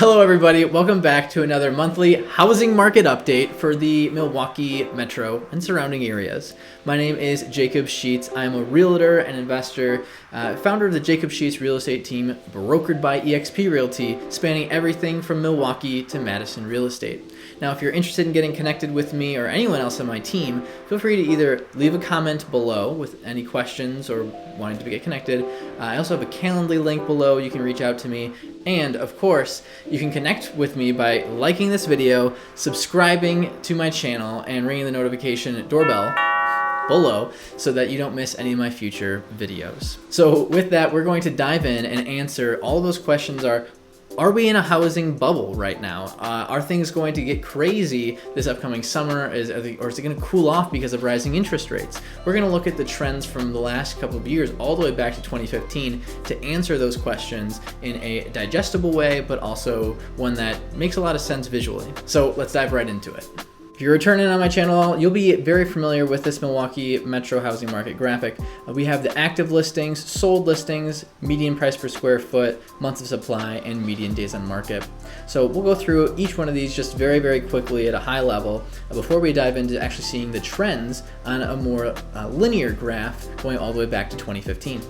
Hello everybody, welcome back to another monthly housing market update for the Milwaukee metro and surrounding areas. My name is Jacob Sheets. I'm a realtor and investor, founder of the Jacob Sheets real estate team, brokered by eXp Realty, spanning everything from Milwaukee to Madison real estate. Now, if you're interested in getting connected with me or anyone else on my team, feel free to either leave a comment below with any questions or wanting to get connected. I also have a Calendly link below. You can reach out to me. And of course, you can connect with me by liking this video, subscribing to my channel, and ringing the notification doorbell below so that you don't miss any of my future videos. So with that, we're going to dive in and answer all those questions. Are we in a housing bubble right now? Are things going to get crazy this upcoming summer, or is it going to cool off because of rising interest rates? We're going to look at the trends from the last couple of years all the way back to 2015 to answer those questions in a digestible way, but also one that makes a lot of sense visually. So let's dive right into it. If you're returning on my channel, you'll be very familiar with this Milwaukee metro housing market graphic. We have the active listings, sold listings, median price per square foot, months of supply, and median days on market. So we'll go through each one of these just very, very quickly at a high level before we dive into actually seeing the trends on a more linear graph going all the way back to 2015.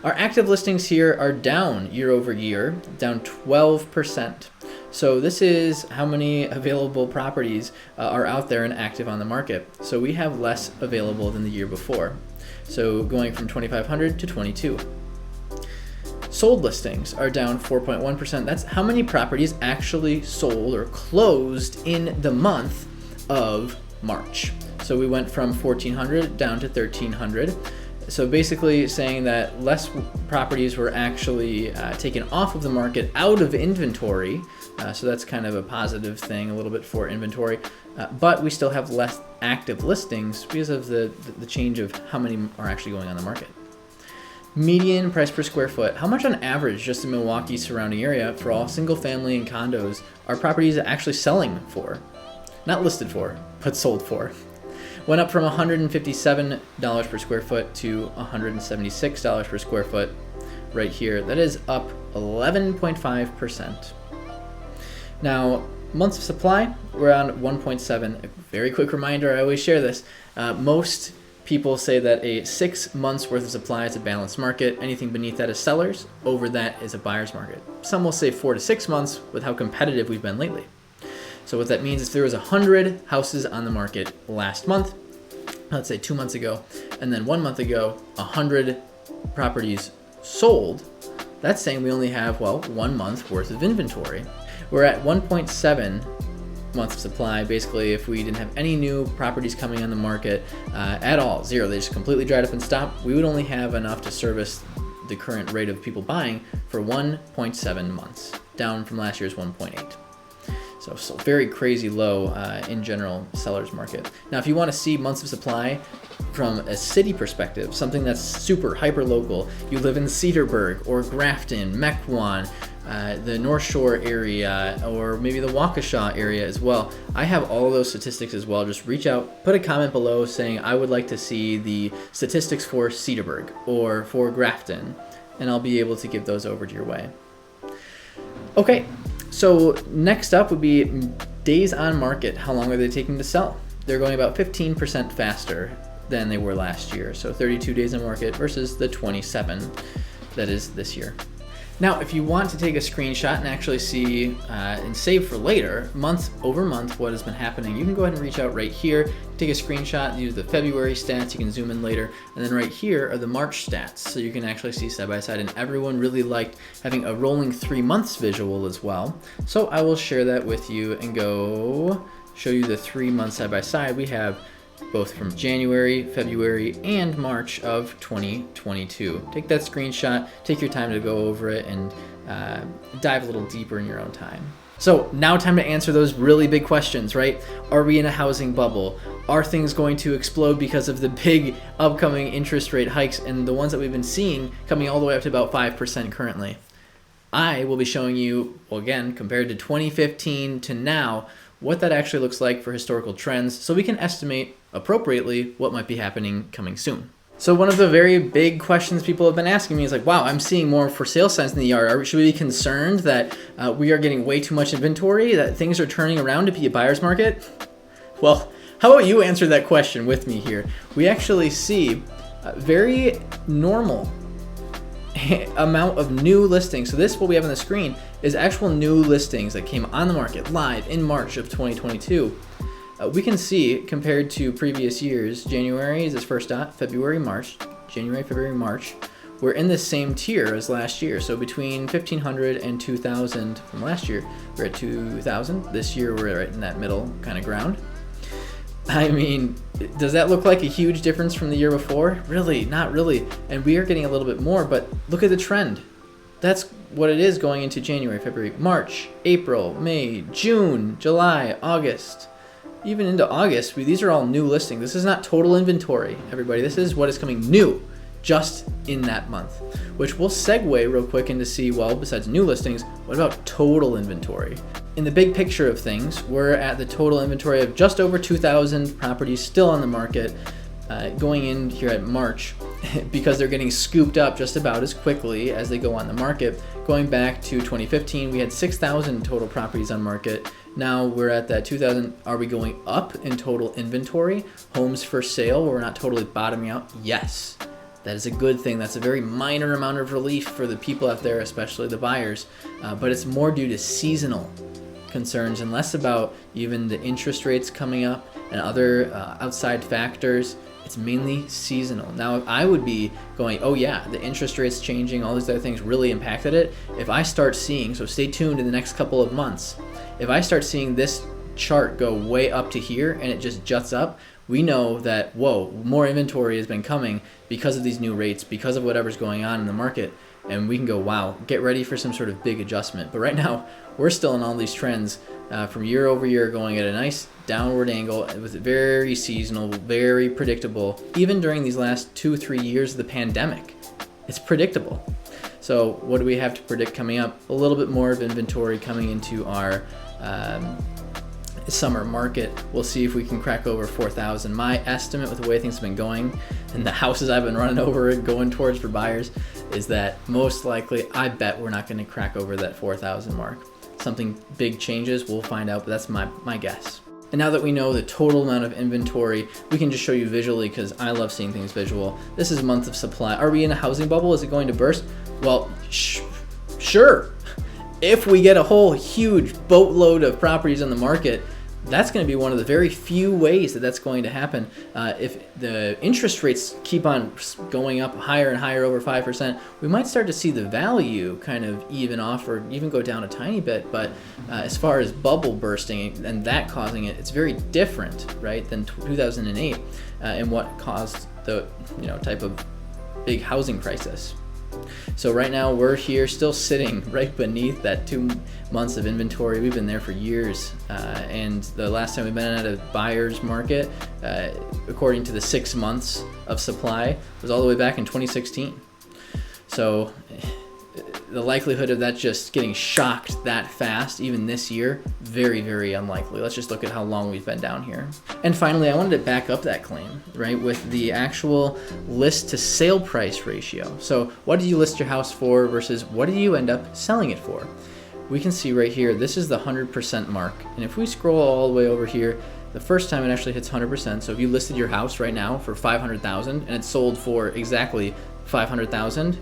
Our active listings here are down year over year, down 12%. So this is how many available properties are out there and active on the market. So we have less available than the year before. So going from 2,500 to 22. Sold listings are down 4.1%. That's how many properties actually sold or closed in the month of March. So we went from 1,400 down to 1,300. So basically saying that less properties were actually taken off of the market out of inventory. So that's kind of a positive thing a little bit for inventory. But we still have less active listings because of the change of how many are actually going on the market. Median price per square foot. How much on average, just in Milwaukee surrounding area, for all single family and condos, are properties actually selling for? Not listed for, but sold for. Went up from $157 per square foot to $176 per square foot right here. That is up 11.5%. Now, months of supply, we're on 1.7. A very quick reminder, I always share this. Most people say that a 6 months worth of supply is a balanced market. Anything beneath that is sellers. Over that is a buyer's market. Some will say 4 to 6 months with how competitive we've been lately. So what that means is if there was 100 houses on the market last month, let's say 2 months ago, and then 1 month ago, 100 properties sold, that's saying we only have, 1 month worth of inventory. We're at 1.7 months of supply. Basically, if we didn't have any new properties coming on the market at all, zero, they just completely dried up and stopped, we would only have enough to service the current rate of people buying for 1.7 months, down from last year's 1.8. So very crazy low in general seller's market. Now, if you want to see months of supply from a city perspective, something that's super hyper local, you live in Cedarburg or Grafton, Mequon, the North Shore area, or maybe the Waukesha area as well. I have all of those statistics as well. Just reach out, put a comment below saying I would like to see the statistics for Cedarburg or for Grafton, and I'll be able to give those over to your way. Okay. So next up would be days on market. How long are they taking to sell? They're going about 15% faster than they were last year. So 32 days on market versus the 27 that is this year. Now, if you want to take a screenshot and actually see and save for later, month over month, what has been happening, you can go ahead and reach out right here, take a screenshot, use the February stats, you can zoom in later, and then right here are the March stats, so you can actually see side by side, and everyone really liked having a rolling 3 months visual as well. So I will share that with you and go show you the 3 months side by side. We have both from January, February, and March of 2022. Take that screenshot, take your time to go over it, and dive a little deeper in your own time. So now time to answer those really big questions, right? Are we in a housing bubble? Are things going to explode because of the big upcoming interest rate hikes and the ones that we've been seeing coming all the way up to about 5% currently? I will be showing you, well, again, compared to 2015 to now, what that actually looks like for historical trends so we can estimate appropriately what might be happening coming soon. So one of the very big questions people have been asking me is like, wow, I'm seeing more for sale signs in the yard. Should we be concerned that we are getting way too much inventory, that things are turning around to be a buyer's market? Well, how about you answer that question with me here? We actually see a very normal amount of new listings. So this, what we have on the screen, is actual new listings that came on the market live in March of 2022. We can see, compared to previous years, January is its first dot, February, March, January, February, March, we're in the same tier as last year. So between 1,500 and 2,000 from last year, we're at 2,000. This year, we're right in that middle kind of ground. I mean, does that look like a huge difference from the year before? Really, not really. And we are getting a little bit more, but look at the trend. That's what it is going into January, February, March, April, May, June, July, August. Even into August, these are all new listings. This is not total inventory, everybody. This is what is coming new just in that month, which we'll segue real quick into see, well, besides new listings, what about total inventory? In the big picture of things, we're at the total inventory of just over 2,000 properties still on the market going in here at March because they're getting scooped up just about as quickly as they go on the market. Going back to 2015, we had 6,000 total properties on market. Now we're at that 2,000. Are we going up in total inventory? Homes for sale, where we're not totally bottoming out? Yes. That is a good thing. That's a very minor amount of relief for the people out there, especially the buyers. But it's more due to seasonal concerns and less about even the interest rates coming up and other outside factors. It's mainly seasonal. Now, if I would be going, oh yeah, the interest rates changing, all these other things really impacted it. If I start seeing, so stay tuned in the next couple of months, if I start seeing this chart go way up to here and it just juts up, we know that, whoa, more inventory has been coming because of these new rates, because of whatever's going on in the market. And we can go, wow, get ready for some sort of big adjustment. But right now, we're still in all these trends from year over year going at a nice downward angle with very seasonal, very predictable. Even during these last 2-3 years of the pandemic, it's predictable. So what do we have to predict coming up? A little bit more of inventory coming into our summer market. We'll see if we can crack over 4,000. My estimate with the way things have been going and the houses I've been running over and going towards for buyers is that most likely, I bet we're not going to crack over that 4,000 mark. Something big changes, we'll find out, but that's my guess. And now that we know the total amount of inventory, we can just show you visually because I love seeing things visual. This is month of supply. Are we in a housing bubble? Is it going to burst? Well, sure. If we get a whole huge boatload of properties on the market, that's going to be one of the very few ways that that's going to happen. If the interest rates keep on going up higher and higher over 5%, we might start to see the value kind of even off or even go down a tiny bit. But as far as bubble bursting and that causing it, it's very different, right, than 2008 and what caused the type of big housing crisis. So right now we're here still sitting right beneath that 2 months of inventory. We've been there for years. And the last time we've been at a buyer's market, according to the 6 months of supply, was all the way back in 2016. So the likelihood of that just getting shocked that fast, even this year, very, very unlikely. Let's just look at how long we've been down here. And finally, I wanted to back up that claim, right, with the actual list to sale price ratio. So what did you list your house for versus what did you end up selling it for? We can see right here, this is the 100% mark. And if we scroll all the way over here, the first time it actually hits 100%. So if you listed your house right now for $500,000 and it sold for exactly $500,000,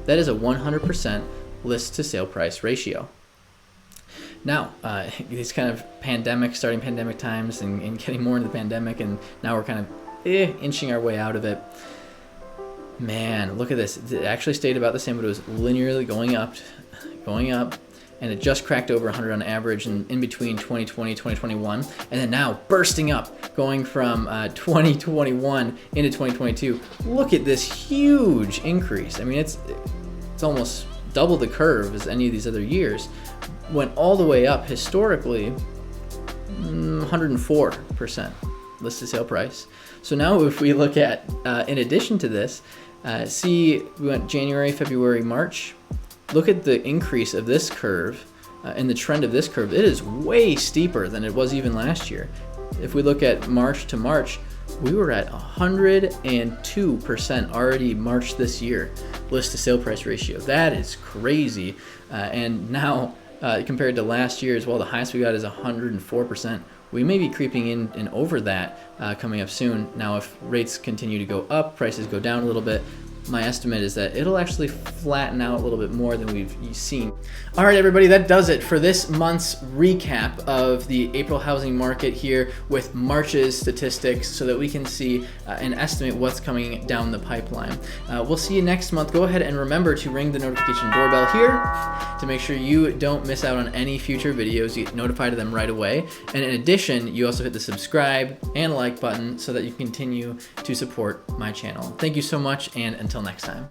that is a 100% list to sale price ratio. Now, these kind of starting pandemic times and getting more into the pandemic, and now we're kind of inching our way out of it. Man, look at this. It actually stayed about the same, but it was linearly going up, and it just cracked over 100 on average in between 2020, 2021, and then now bursting up, going from 2021 into 2022. Look at this huge increase. I mean, it's almost double the curve as any of these other years. Went all the way up historically, 104% listed sale price. So now if we look at, in addition to this, we went January, February, March. Look at the increase of this curve and the trend of this curve. It is way steeper than it was even last year. If we look at March to March, we were at 102% already March this year, list to sale price ratio. That is crazy. And now compared to last year as well, the highest we got is 104%. We may be creeping in and over that coming up soon. Now, if rates continue to go up, prices go down a little bit, my estimate is that it'll actually flatten out a little bit more than we've seen. All right, everybody, that does it for this month's recap of the April housing market here with March's statistics so that we can see and estimate what's coming down the pipeline. We'll see you next month. Go ahead and remember to ring the notification doorbell here to make sure you don't miss out on any future videos. You get notified of them right away. And in addition, you also hit the subscribe and like button so that you continue to support my channel. Thank you so much, and until next time.